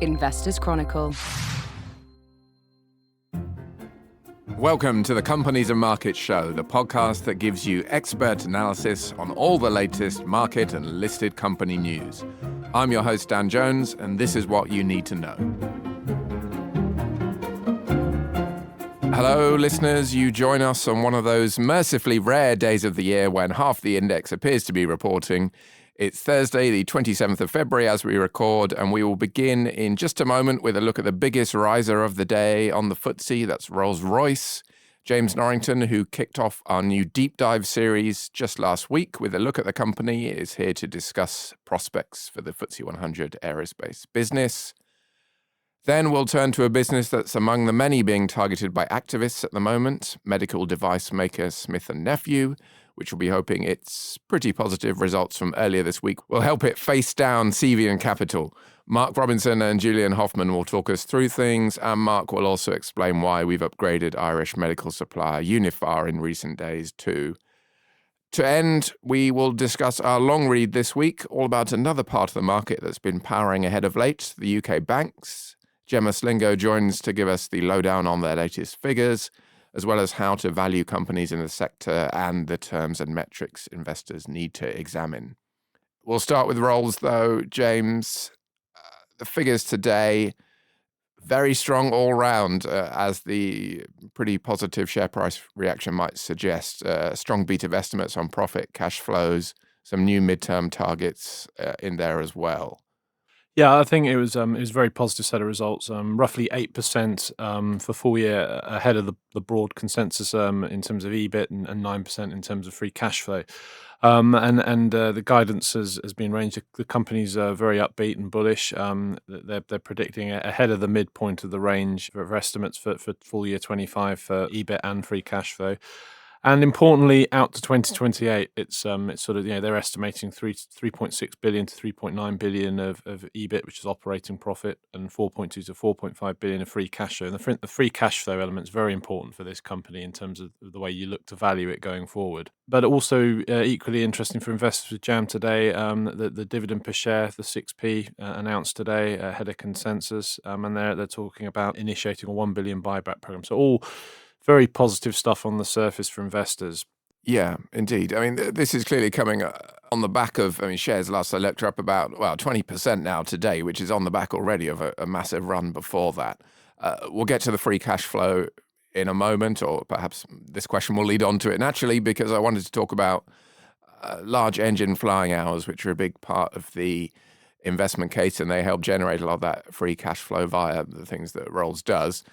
Investors Chronicle. Welcome to the Companies and Markets Show, the podcast that gives you expert analysis on all the latest market and listed company news. I'm your host, Dan Jones, and this is what you need to know. Hello, listeners. You join us on one of those mercifully rare days of the year when half the index appears to be reporting. It's Thursday, the 27th of February as we record, and we will begin in just a moment with a look at the biggest riser of the day on the FTSE. That's Rolls-Royce. James Norrington, who kicked off our new Deep Dive series just last week with a look at the company, is here to discuss prospects for the FTSE 100 aerospace business. Then we'll turn to a business that's among the many being targeted by activists at the moment, medical device maker Smith Nephew, which will be hoping its pretty positive results from earlier this week will help it face down Cevian Capital. Mark Robinson and Julian Hoffman will talk us through things, and Mark will also explain why we've upgraded Irish medical supplier Uniphar in recent days too. To end, we will discuss our long read this week, all about another part of the market that's been powering ahead of late, the UK banks. Jemma Slingo joins to give us the lowdown on their latest figures, as well as how to value companies in the sector and the terms and metrics investors need to examine. We'll start with Rolls, though. James, the figures today, very strong all round, as the pretty positive share price reaction might suggest. A strong beat of estimates on profit, cash flows, some new midterm targets in there as well. Yeah, I think it was a very positive set of results. Roughly 8% for full year ahead of the broad consensus in terms of EBIT and 9% in terms of free cash flow. The guidance has been ranged. The company's very upbeat and bullish. They're predicting ahead of the midpoint of the range for estimates for full year 25 for EBIT and free cash flow. And importantly, out to 2028, it's sort of, they're estimating 3.6 billion to 3.9 billion of EBIT, which is operating profit, and 4.2 to 4.5 billion of free cash flow. And the free cash flow element is very important for this company in terms of the way you look to value it going forward. But also equally interesting for investors with Jam today, the dividend per share, the 6p announced today ahead of consensus, and they're talking about initiating a 1 billion buyback program. So all very positive stuff on the surface for investors. Yeah, indeed. I mean, this is clearly coming on the back of, shares last I looked are up about, 20% now today, which is on the back already of a massive run before that. We'll get to the free cash flow in a moment, or perhaps this question will lead on to it naturally, because I wanted to talk about large engine flying hours, which are a big part of the investment case, and they help generate a lot of that free cash flow via the things that Rolls does.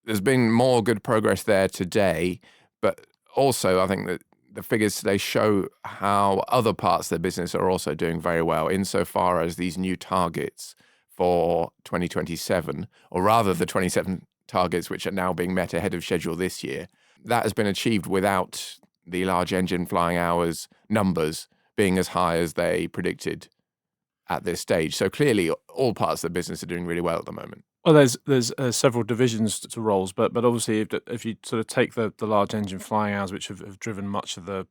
There's been more good progress there today, but also I think that the figures today show how other parts of the business are also doing very well, insofar as these new targets for 2027, or rather the 27 targets which are now being met ahead of schedule this year. That has been achieved without the large engine flying hours numbers being as high as they predicted at this stage. So clearly all parts of the business are doing really well at the moment. Well, there's several divisions to Rolls, but obviously if you sort of take the large engine flying hours, which have driven much of the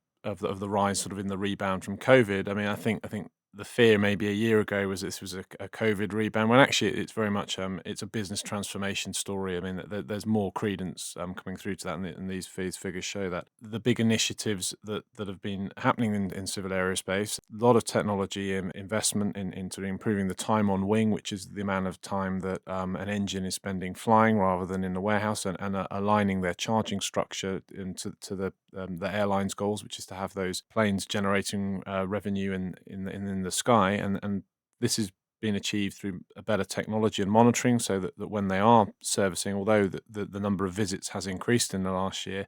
rise sort of in the rebound from COVID. I think the fear maybe a year ago was this was a COVID rebound, when actually it's very much it's a business transformation story. There's more credence coming through to that, and these figures show that. The big initiatives that have been happening in civil aerospace, a lot of technology investment into improving the time on wing, which is the amount of time that an engine is spending flying rather than in the warehouse, and aligning their charging structure into the airline's goals, which is to have those planes generating revenue in the sky, and this is being achieved through a better technology and monitoring, so that when they are servicing, although the number of visits has increased in the last year,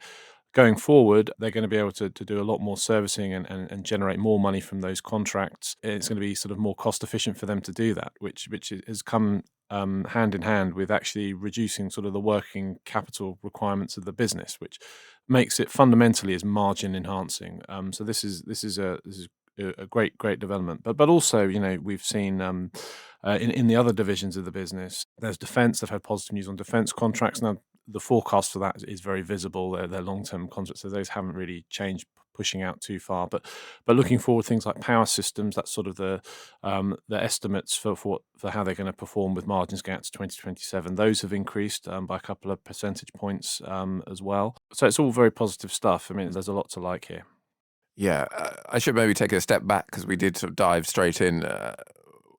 going forward they're going to be able to do a lot more servicing and generate more money from those contracts. It's going to be sort of more cost efficient for them to do that, which has come hand in hand with actually reducing sort of the working capital requirements of the business, which makes it fundamentally as margin enhancing. So this is a great development. But also, we've seen in the other divisions of the business, there's defence. They've had positive news on defence contracts. Now, the forecast for that is very visible. They're long-term contracts, so those haven't really changed pushing out too far. But looking forward, things like power systems, that's sort of the estimates for how they're going to perform with margins going out to 2027. Those have increased by a couple of percentage points as well. So it's all very positive stuff. I mean, there's a lot to like here. Yeah, I should maybe take a step back because we did sort of dive straight in.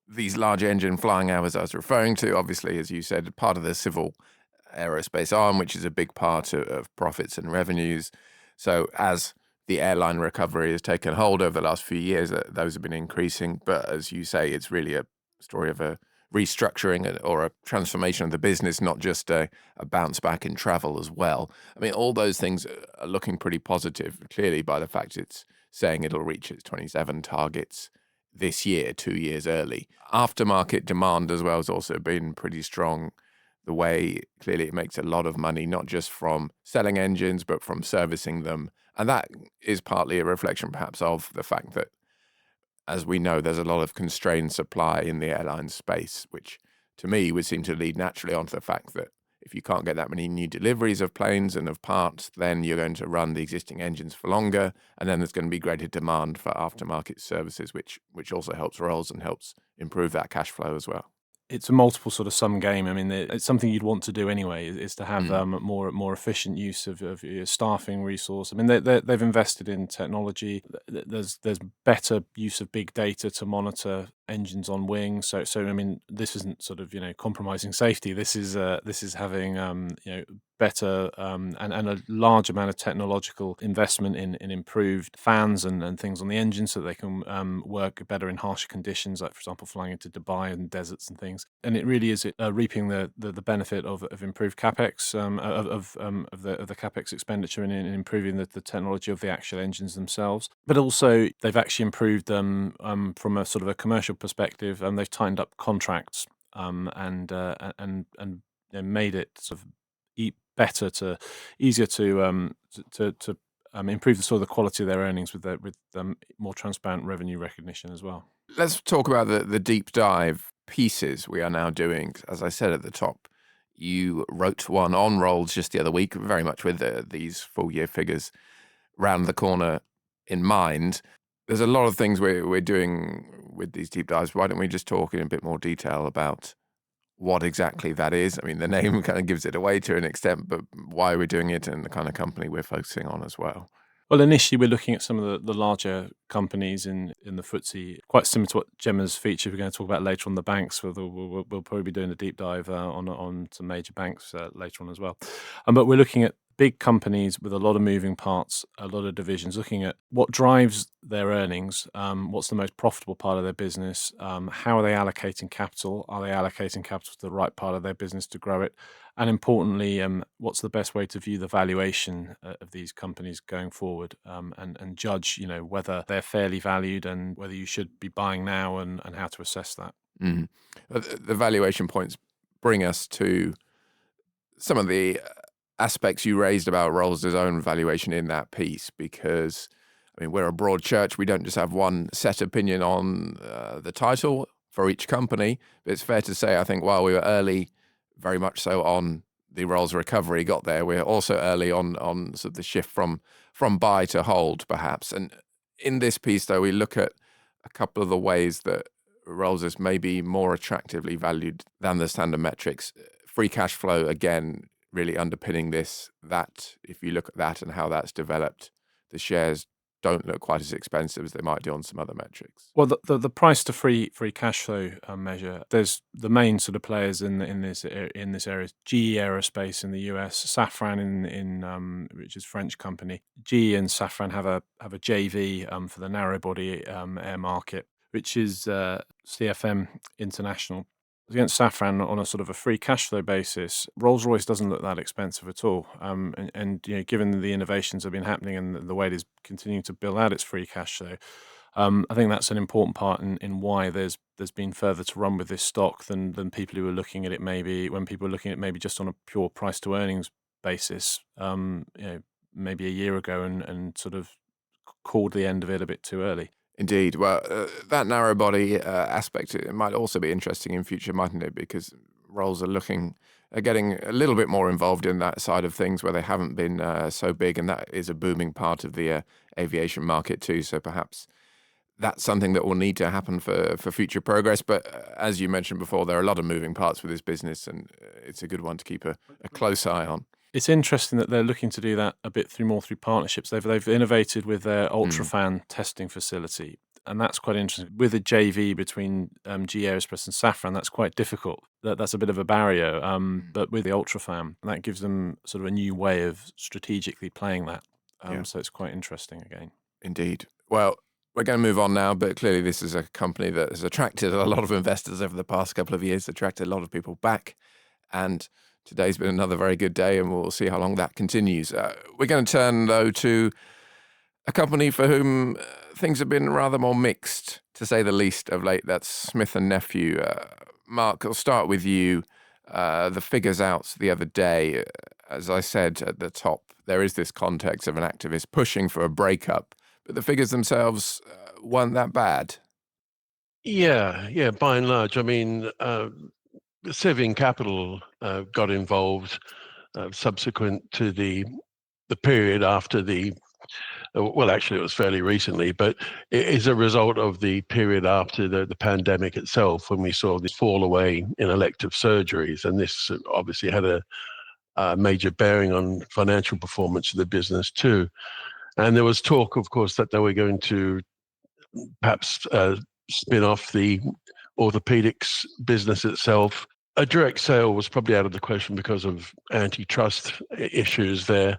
These large engine flying hours I was referring to, obviously, as you said, part of the civil aerospace arm, which is a big part of profits and revenues. So as the airline recovery has taken hold over the last few years, those have been increasing. But as you say, it's really a story of a restructuring or a transformation of the business, not just a bounce back in travel as well. I mean, all those things are looking pretty positive, clearly, by the fact it's saying it'll reach its 27 targets this year, 2 years early. Aftermarket demand as well has also been pretty strong. The way clearly it makes a lot of money, not just from selling engines, but from servicing them. And that is partly a reflection perhaps of the fact that, as we know, there's a lot of constrained supply in the airline space, which to me would seem to lead naturally onto the fact that if you can't get that many new deliveries of planes and of parts, then you're going to run the existing engines for longer, and then there's going to be greater demand for aftermarket services, which also helps Rolls and helps improve that cash flow as well. It's a multiple sort of sum game. I mean, it's something you'd want to do anyway, is to have more efficient use of your staffing resource. I mean, they've invested in technology. There's better use of big data to monitor engines on wing. So I mean, this isn't sort of compromising safety. This is having better and a large amount of technological investment in improved fans and things on the engine so they can work better in harsher conditions, like for example flying into Dubai and deserts and things. And it really is reaping the benefit of improved capex of the capex expenditure and in improving the technology of the actual engines themselves. But also they've actually improved them from a sort of a commercial perspective, and they've tightened up contracts and made it sort of easier to improve the sort of the quality of their earnings with more transparent revenue recognition as well. Let's talk about the deep dive pieces we are now doing. As I said at the top, you wrote one on Rolls just the other week, very much with these full year figures round the corner in mind. There's a lot of things we're doing with these deep dives. Why don't we just talk in a bit more detail about what exactly that is? I mean, the name kind of gives it away to an extent, but why we're doing it and the kind of company we're focusing on as well. Well, initially we're looking at some of the larger companies in the FTSE, quite similar to what Gemma's feature we're going to talk about later on, the banks. We'll probably be doing a deep dive on some major banks later on as well. But we're looking at big companies with a lot of moving parts, a lot of divisions, looking at what drives their earnings, what's the most profitable part of their business, how are they allocating capital, are they allocating capital to the right part of their business to grow it, and importantly, what's the best way to view the valuation of these companies going forward, and judge, whether they're fairly valued and whether you should be buying now and how to assess that. Mm. The valuation points bring us to some of the aspects you raised about Rolls' own valuation in that piece, because I mean, we're a broad church. We don't just have one set opinion on the title for each company. But it's fair to say, I think, while we were early, very much so on the Rolls recovery got there, we're also early on sort of the shift from buy to hold, perhaps. And in this piece, though, we look at a couple of the ways that Rolls is maybe more attractively valued than the standard metrics. Free cash flow, again, really underpinning this, that if you look at that and how that's developed, the shares don't look quite as expensive as they might do on some other metrics. Well, the price to free cash flow measure. There's the main sort of players in this area. GE Aerospace in the US, Safran in which is a French company. GE and Safran have a JV for the narrow body air market, which is CFM International. Against Safran on a sort of a free cash flow basis, Rolls-Royce doesn't look that expensive at all. And given the innovations that have been happening and the way it is continuing to build out its free cash flow, I think that's an important part in why there's been further to run with this stock than people who are looking at it maybe just on a pure price to earnings basis, maybe a year ago and sort of called the end of it a bit too early. Indeed. Well, that narrow body aspect, it might also be interesting in future, mightn't it? Because Rolls are looking are getting a little bit more involved in that side of things where they haven't been so big, and that is a booming part of the aviation market too. So perhaps that's something that will need to happen for future progress. But as you mentioned before, there are a lot of moving parts with this business, and it's a good one to keep a close eye on. It's interesting that they're looking to do that a bit through partnerships. They've innovated with their UltraFan testing facility, and that's quite interesting. With a JV between GE Aerospace and Safran, that's quite difficult. That's a bit of a barrier. But with the UltraFan, that gives them sort of a new way of strategically playing that. So it's quite interesting again. Indeed. Well, we're going to move on now, but clearly this is a company that has attracted a lot of investors over the past couple of years, attracted a lot of people back, and today's been another very good day, and we'll see how long that continues. We're going to turn, though, to a company for whom things have been rather more mixed, to say the least, of late. That's Smith Nephew. Mark, I'll start with you. The figures out the other day, as I said at the top, there is this context of an activist pushing for a breakup, but the figures themselves weren't that bad. Yeah, by and large. I mean, Sevian Capital got involved subsequent to the period after well, actually, it was fairly recently, but it is a result of the period after the pandemic itself, when we saw this fall away in elective surgeries. And this obviously had a major bearing on financial performance of the business too. And there was talk, of course, that they were going to perhaps spin off the orthopedics business itself. A direct sale was probably out of the question because of antitrust issues there.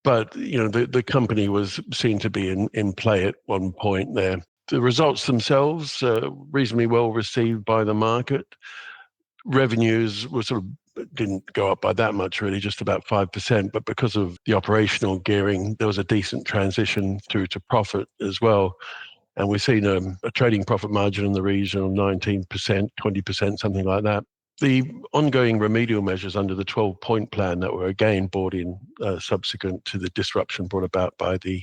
But the company was seen to be in play at one point there. The results themselves reasonably well received by the market. Revenues were didn't go up by that much, really, just about 5%. But because of the operational gearing, there was a decent transition through to profit as well. And we've seen a trading profit margin in the region of 19%, 20%, something like that. The ongoing remedial measures under the 12-point plan that were again brought in subsequent to the disruption brought about by the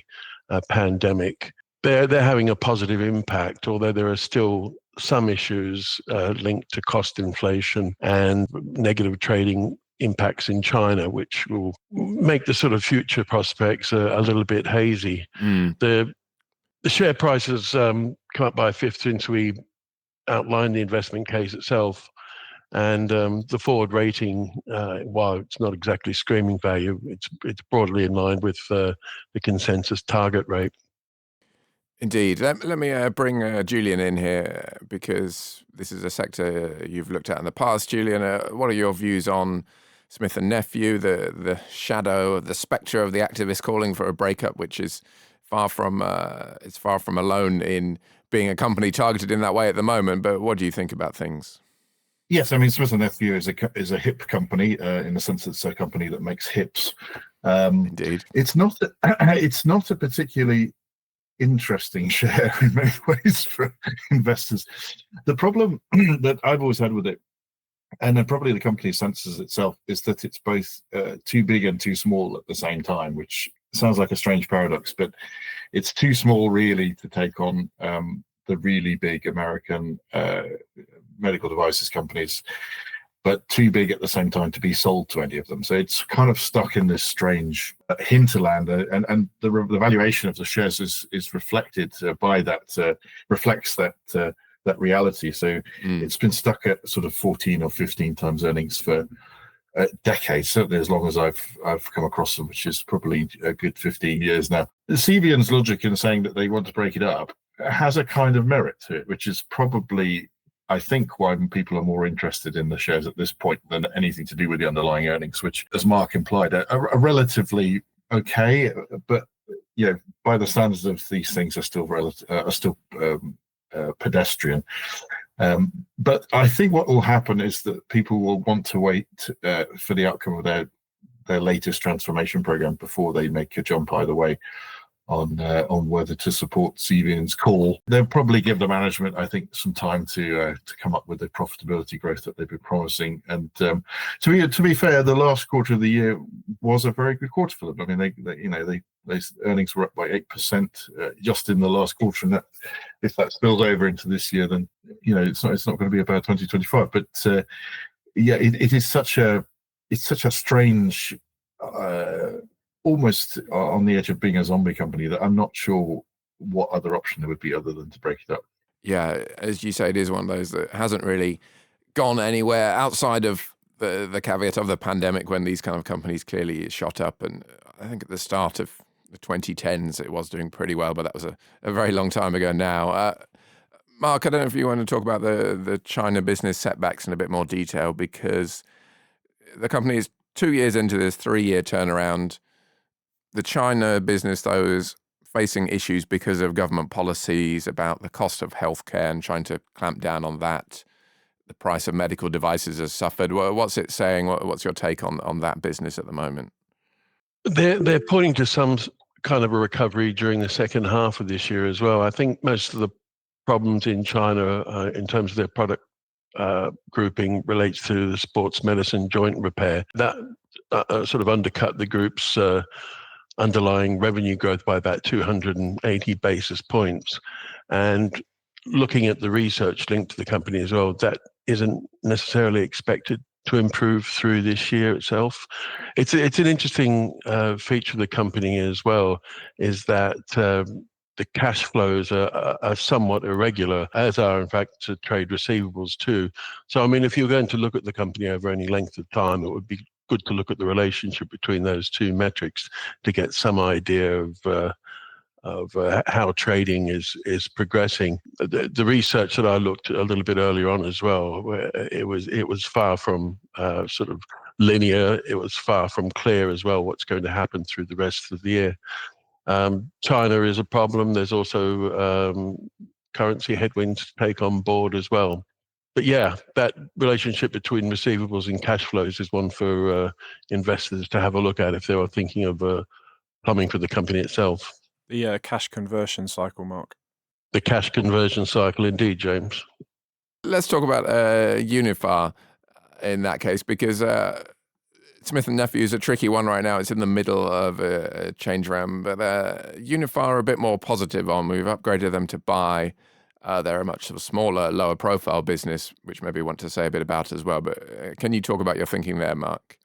pandemic, they're having a positive impact, although there are still some issues linked to cost inflation and negative trading impacts in China, which will make the sort of future prospects a little bit hazy. The share price has come up by a fifth since we outlined the investment case itself. And the forward rating, while it's not exactly screaming value, it's broadly in line with the consensus target rate. Indeed. Let me bring Julian in here, because this is a sector you've looked at in the past. Julian, what are your views on Smith Nephew, the shadow, the spectre of the activist calling for a breakup, which is far from alone in being a company targeted in that way at the moment? But what do you think about things? Yes, I mean, Smith Nephew is a hip company in the sense it's a company that makes hips. Indeed, it's not a particularly interesting share in many ways for investors. The problem that I've always had with it, and then probably the company senses itself, is that it's both too big and too small at the same time, which sounds like a strange paradox, but it's too small really to take on the really big American medical devices companies, but too big at the same time to be sold to any of them. So it's kind of stuck in this strange hinterland, and the valuation of the shares is reflected by that, reflects that reality. So it's been stuck at sort of 14 or 15 times earnings for decades, certainly as long as I've come across them, which is probably a good 15 years now. The Sevian's logic in saying that they want to break it up has a kind of merit to it, which is probably, I think, why people are more interested in the shares at this point than anything to do with the underlying earnings, which, as Mark implied, are relatively okay, but by the standards of these things, are still pedestrian. But I think what will happen is that people will want to wait for the outcome of their latest transformation program before they make a jump either way on whether to support Sevian's call. They'll probably give the management, I think, some time to come up with the profitability growth that they've been promising. And to be fair, the last quarter of the year was a very good quarter for them. I mean, they earnings were up by 8% just in the last quarter, and that, if that spills over into this year, then it's not going to be a bad 2025. But yeah, it is such a strange, almost on the edge of being a zombie company, that I'm not sure what other option there would be other than to break it up. Yeah, as you say, it is one of those that hasn't really gone anywhere outside of the caveat of the pandemic, when these kind of companies clearly shot up. And I think at the start of the 2010s, it was doing pretty well, but that was a very long time ago now. Mark, I don't know if you want to talk about the China business setbacks in a bit more detail, because the company is 2 years into this 3-year turnaround. The China business, though, is facing issues because of government policies about the cost of healthcare and trying to clamp down on that. The price of medical devices has suffered. What's it saying? What's your take on that business at the moment? They're pointing to some kind of a recovery during the second half of this year as well. I think most of the problems in China in terms of their product grouping relates to the sports medicine joint repair. That sort of undercut the group's underlying revenue growth by about 280 basis points. And looking at the research linked to the company as well, that isn't necessarily expected to improve through this year itself. It's an interesting feature of the company as well, is that the cash flows are somewhat irregular, as are in fact trade receivables too. So I mean, if you're going to look at the company over any length of time, it would be good to look at the relationship between those two metrics to get some idea of how trading is progressing. The research that I looked at a little bit earlier on as well, where it was far from sort of linear. It was far from clear as well what's going to happen through the rest of the year. China is a problem. There's also currency headwinds to take on board as well. But yeah, that relationship between receivables and cash flows is one for investors to have a look at if they were thinking of plumbing for the company itself. The cash conversion cycle, Mark. The cash conversion cycle, indeed, James. Let's talk about Uniphar in that case, because Smith Nephew is a tricky one right now. It's in the middle of a change round, but Uniphar are a bit more positive on. We've upgraded them to buy. They're a much sort of smaller, lower profile business, which maybe you want to say a bit about as well. But can you talk about your thinking there, Mark?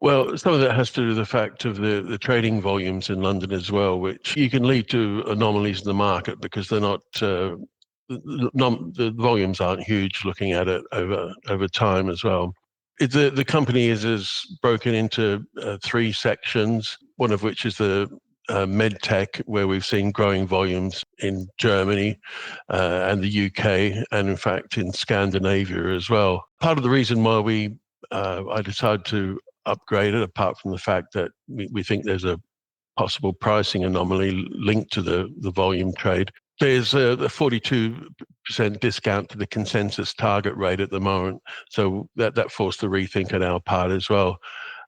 Well, some of that has to do with the fact of the trading volumes in London as well, which you can lead to anomalies in the market because they're not the volumes aren't huge looking at it over time as well. The company is broken into 3 sections, one of which is the med tech, where we've seen growing volumes in Germany and the UK, and in fact in Scandinavia as well. Part of the reason why I decided to upgrade it, apart from the fact that we think there's a possible pricing anomaly linked to the volume trade. There's a 42% discount to the consensus target rate at the moment, so that forced a rethink on our part as well.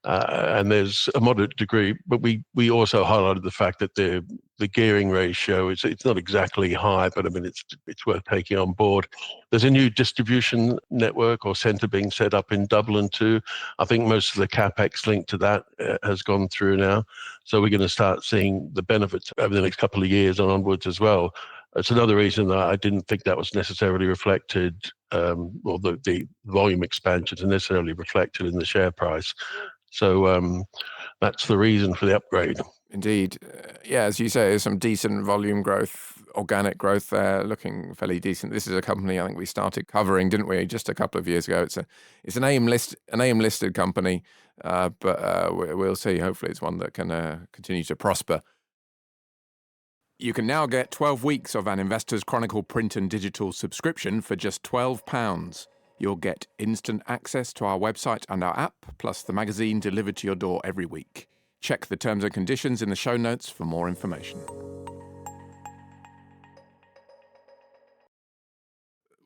And there's a moderate degree, but we also highlighted the fact that the gearing ratio it's not exactly high, but I mean it's worth taking on board. There's a new distribution network or centre being set up in Dublin too. I think most of the capex linked to that has gone through now, so we're going to start seeing the benefits over the next couple of years and onwards as well. It's another reason that I didn't think that was necessarily reflected, or the volume expansions are necessarily reflected in the share price. So that's the reason for the upgrade. Indeed. Yeah, as you say, there's some decent volume growth, organic growth there, looking fairly decent. This is a company I think we started covering, didn't we, just a couple of years ago. It's an AIM listed company, but we'll see. Hopefully it's one that can continue to prosper. You can now get 12 weeks of an Investor's Chronicle print and digital subscription for just £12. You'll get instant access to our website and our app, plus the magazine delivered to your door every week. Check the terms and conditions in the show notes for more information.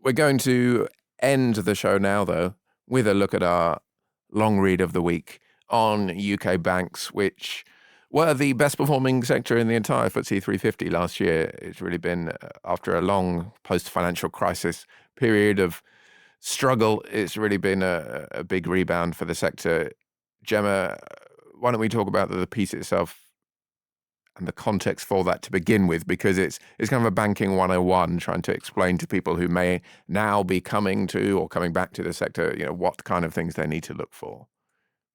We're going to end the show now, though, with a look at our long read of the week on UK banks, which were the best performing sector in the entire FTSE 350 last year. It's really been, after a long post-financial crisis period of struggle, it's really been a big rebound for the sector. Jemma, why don't we talk about the piece itself the context for that to begin with, because it's kind of a banking 101, trying to explain to people who may now be coming to or coming back to the sector, what kind of things they need to look for.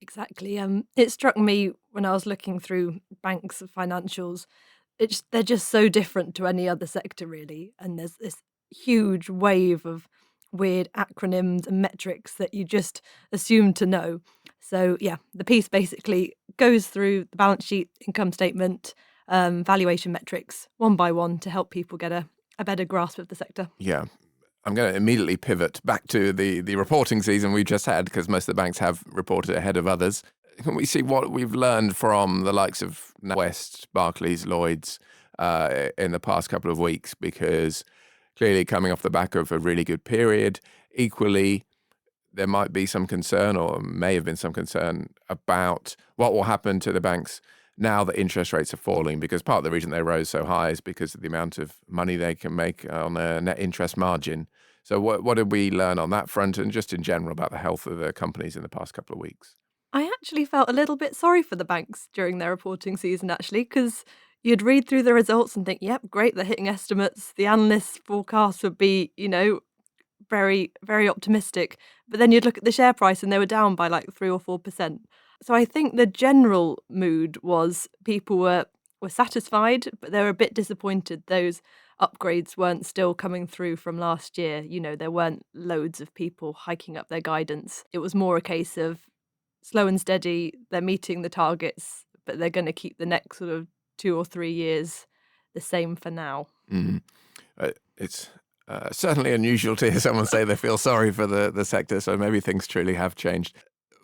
Exactly. It struck me when I was looking through banks' financials, they're just so different to any other sector, really. And there's this huge wave of weird acronyms and metrics that you just assume to know. So, yeah, the piece basically goes through the balance sheet, income statement, valuation metrics, one by one, to help people get a better grasp of the sector. Yeah. I'm going to immediately pivot back to the reporting season we just had, because most of the banks have reported ahead of others. Can we see what we've learned from the likes of NatWest, Barclays, Lloyds in the past couple of weeks? Because clearly coming off the back of a really good period, equally, there might be some concern, or may have been some concern, about what will happen to the banks now that interest rates are falling, because part of the reason they rose so high is because of the amount of money they can make on a net interest margin. So what did we learn on that front, and just in general about the health of the companies in the past couple of weeks? I actually felt a little bit sorry for the banks during their reporting season, actually, because you'd read through the results and think, yep, great, they're hitting estimates. The analysts' forecasts would be, very, very optimistic. But then you'd look at the share price and they were down by like 3 or 4%. So I think the general mood was people were satisfied, but they were a bit disappointed those upgrades weren't still coming through from last year. There weren't loads of people hiking up their guidance. It was more a case of slow and steady, they're meeting the targets, but they're going to keep the next sort of 2 or 3 years the same for now. It's certainly unusual to hear someone say they feel sorry for the sector, so maybe things truly have changed.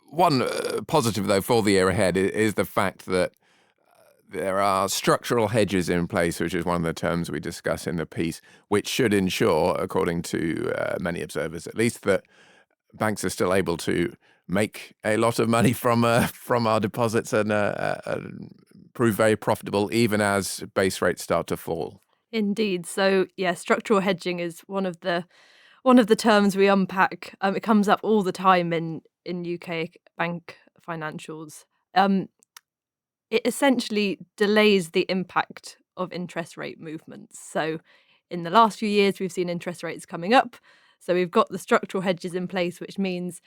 One positive, though, for the year ahead is the fact that there are structural hedges in place, which is one of the terms we discuss in the piece, which should ensure, according to many observers at least, that banks are still able to make a lot of money from our deposits and prove very profitable even as base rates start to fall. Indeed. So, yeah, structural hedging is one of the terms we unpack. It comes up all the time in UK bank financials. It essentially delays the impact of interest rate movements. So in the last few years, we've seen interest rates coming up. So we've got the structural hedges in place, which means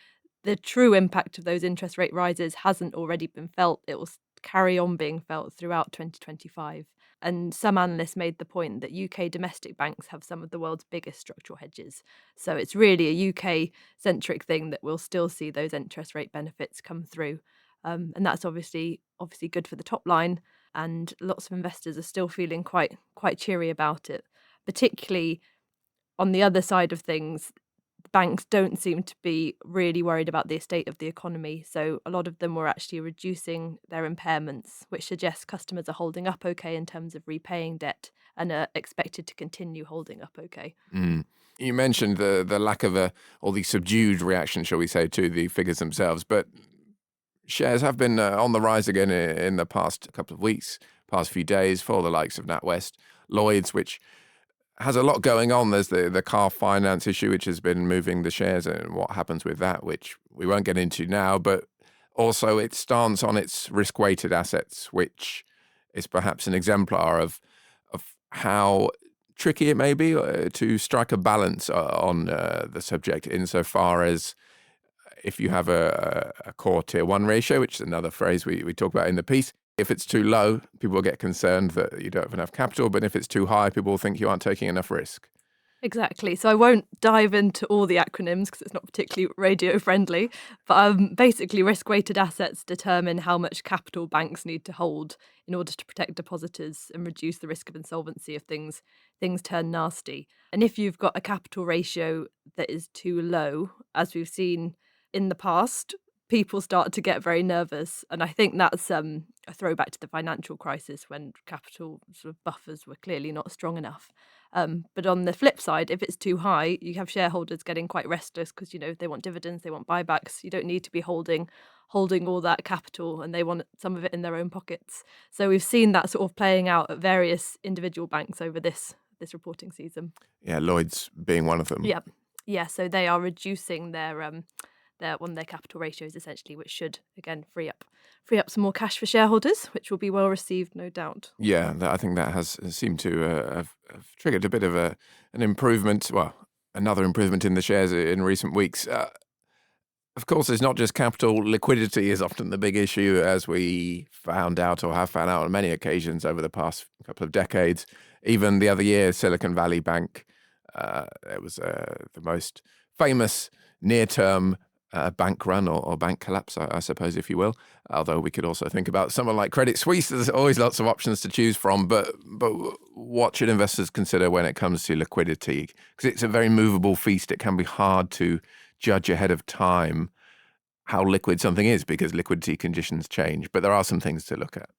the true impact of those interest rate rises hasn't already been felt. It will carry on being felt throughout 2025. And some analysts made the point that UK domestic banks have some of the world's biggest structural hedges. So it's really a UK-centric thing that we'll still see those interest rate benefits come through. And that's obviously good for the top line. And lots of investors are still feeling quite cheery about it, particularly on the other side of things. Banks don't seem to be really worried about the state of the economy. So a lot of them were actually reducing their impairments, which suggests customers are holding up okay in terms of repaying debt and are expected to continue holding up okay. You mentioned the lack of or the subdued reaction, shall we say, to the figures themselves, but shares have been on the rise again in the past couple of weeks, past few days, for the likes of NatWest, Lloyds, which has a lot going on. There's the car finance issue, which has been moving the shares, and what happens with that, which we won't get into now, but also its stance on its risk-weighted assets, which is perhaps an exemplar of how tricky it may be to strike a balance on the subject, insofar as if you have a core tier 1 ratio, which is another phrase we talk about in the piece, if it's too low, people will get concerned that you don't have enough capital, but if it's too high, people will think you aren't taking enough risk. Exactly. So I won't dive into all the acronyms because it's not particularly radio friendly, but basically risk-weighted assets determine how much capital banks need to hold in order to protect depositors and reduce the risk of insolvency if things turn nasty. And if you've got a capital ratio that is too low, as we've seen in the past, people start to get very nervous. And I think that's a throwback to the financial crisis when capital sort of buffers were clearly not strong enough. But on the flip side, if it's too high, you have shareholders getting quite restless because, they want dividends, they want buybacks. You don't need to be holding all that capital, and they want some of it in their own pockets. So we've seen that sort of playing out at various individual banks over this reporting season. Yeah, Lloyds being one of them. Yeah. So they are reducing their one of their capital ratios essentially, which should again free up some more cash for shareholders, which will be well received, no doubt. Yeah, I think that has seemed to have triggered a bit of an improvement. Well, another improvement in the shares in recent weeks. Of course, it's not just capital. Liquidity is often the big issue, as we found out or have found out on many occasions over the past couple of decades. Even the other year, Silicon Valley Bank, it was the most famous near-term bank run or bank collapse, I suppose, if you will. Although we could also think about someone like Credit Suisse. There's always lots of options to choose from. But what should investors consider when it comes to liquidity? Because it's a very movable feast. It can be hard to judge ahead of time how liquid something is because liquidity conditions change. But there are some things to look at.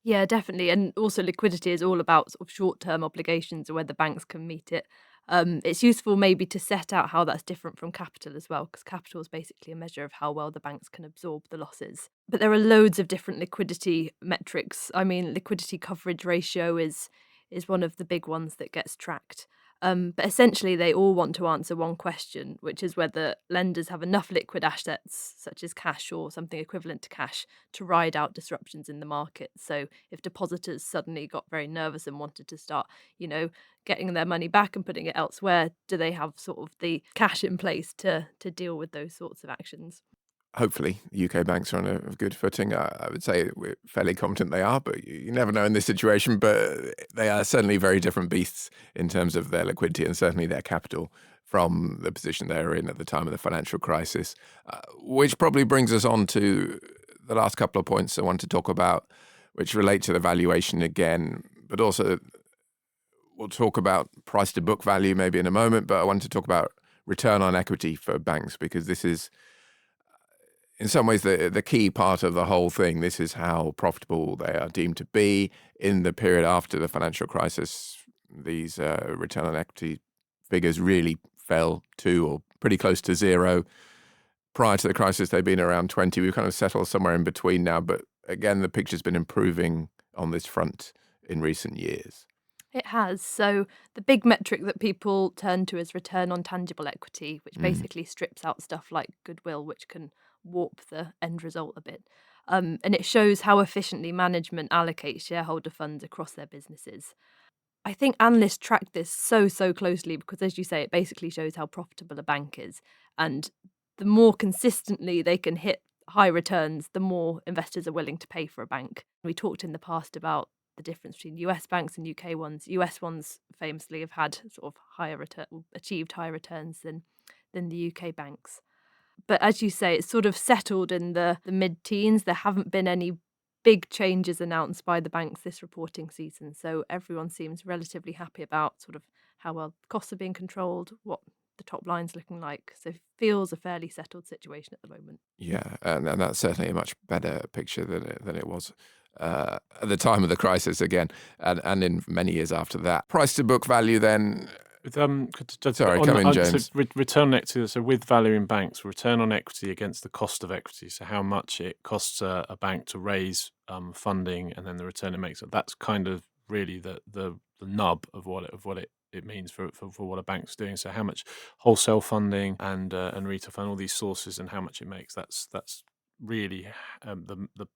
Yeah, definitely. And also liquidity is all about sort of short-term obligations and whether banks can meet it. It's useful maybe to set out how that's different from capital as well, because capital is basically a measure of how well the banks can absorb the losses. But there are loads of different liquidity metrics. I mean, liquidity coverage ratio is one of the big ones that gets tracked. But essentially, they all want to answer one question, which is whether lenders have enough liquid assets, such as cash or something equivalent to cash, to ride out disruptions in the market. So if depositors suddenly got very nervous and wanted to start, getting their money back and putting it elsewhere, do they have sort of the cash in place to deal with those sorts of actions? Hopefully, UK banks are on a good footing. I would say we're fairly confident they are, but you never know in this situation. But they are certainly very different beasts in terms of their liquidity and certainly their capital from the position they were in at the time of the financial crisis, which probably brings us on to the last couple of points I want to talk about, which relate to the valuation again, but also we'll talk about price to book value maybe in a moment, but I want to talk about return on equity for banks because this is in some ways the key part of the whole thing. This is how profitable they are deemed to be. In the period after the financial crisis, these return on equity figures really fell to or pretty close to zero. Prior to the crisis, they've been around 20. We've kind of settled somewhere in between now, but again, the picture's been improving on this front in recent years. It has. So the big metric that people turn to is return on tangible equity, which basically strips out stuff like goodwill, which can warp the end result a bit. And it shows how efficiently management allocates shareholder funds across their businesses. I think analysts track this so closely because, as you say, it basically shows how profitable a bank is. And the more consistently they can hit high returns, the more investors are willing to pay for a bank. We talked in the past about the difference between US banks and UK ones. US ones famously have had sort of achieved higher returns than the UK banks. But as you say, it's sort of settled in the mid-teens. There haven't been any big changes announced by the banks this reporting season. So everyone seems relatively happy about sort of how well costs are being controlled, what the top line's looking like. So it feels a fairly settled situation at the moment. Yeah, and that's certainly a much better picture than it was at the time of the crisis again, and in many years after that. Price to book value then. Sorry, come in, James. So return on equity, so with valuing banks, return on equity against the cost of equity. So how much it costs a bank to raise funding, and then the return it makes. That's kind of really the nub of what it means for what a bank's doing. So how much wholesale funding and retail fund, all these sources, and how much it makes. That's really the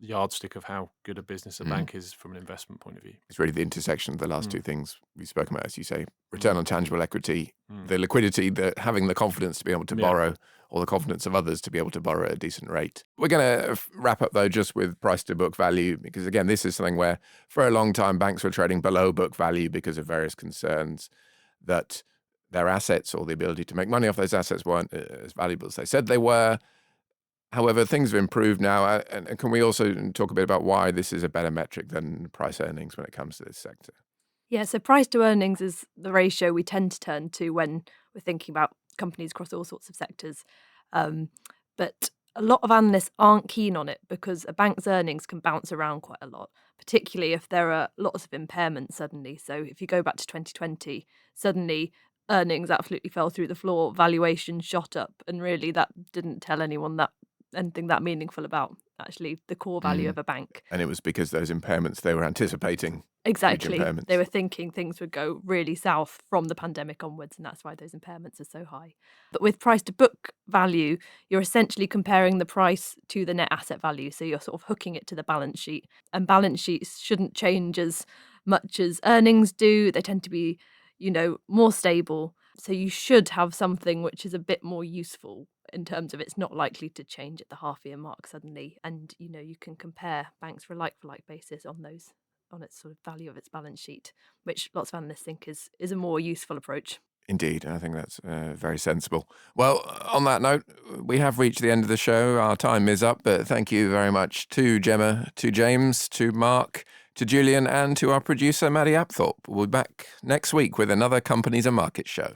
yardstick of how good a business a bank is from an investment point of view. It's really the intersection of the last two things we've spoken about, as you say, return on tangible equity, the liquidity, having the confidence to be able to borrow, or the confidence of others to be able to borrow at a decent rate. We're going to wrap up, though, just with price to book value, because, again, this is something where for a long time banks were trading below book value because of various concerns that their assets or the ability to make money off those assets weren't as valuable as they said they were. However, things have improved now, and can we also talk a bit about why this is a better metric than price earnings when it comes to this sector? Yeah, so price to earnings is the ratio we tend to turn to when we're thinking about companies across all sorts of sectors. But a lot of analysts aren't keen on it because a bank's earnings can bounce around quite a lot, particularly if there are lots of impairments suddenly. So if you go back to 2020, suddenly earnings absolutely fell through the floor, valuation shot up, and really that didn't tell anyone anything that meaningful about actually the core value of a bank. And it was because those impairments they were anticipating Exactly. impairments. They were thinking things would go really south from the pandemic onwards, and that's why those impairments are so high. But with price to book value, you're essentially comparing the price to the net asset value. So you're sort of hooking it to the balance sheet. And balance sheets shouldn't change as much as earnings do. They tend to be, more stable. So you should have something which is a bit more useful in terms of it's not likely to change at the half year mark suddenly. And, you can compare banks for like basis on its sort of value of its balance sheet, which lots of analysts think is a more useful approach. Indeed, I think that's very sensible. Well, on that note, we have reached the end of the show. Our time is up, but thank you very much to Jemma, to James, to Mark, to Julian, and to our producer, Maddie Apthorpe. We'll be back next week with another Companies and Markets show.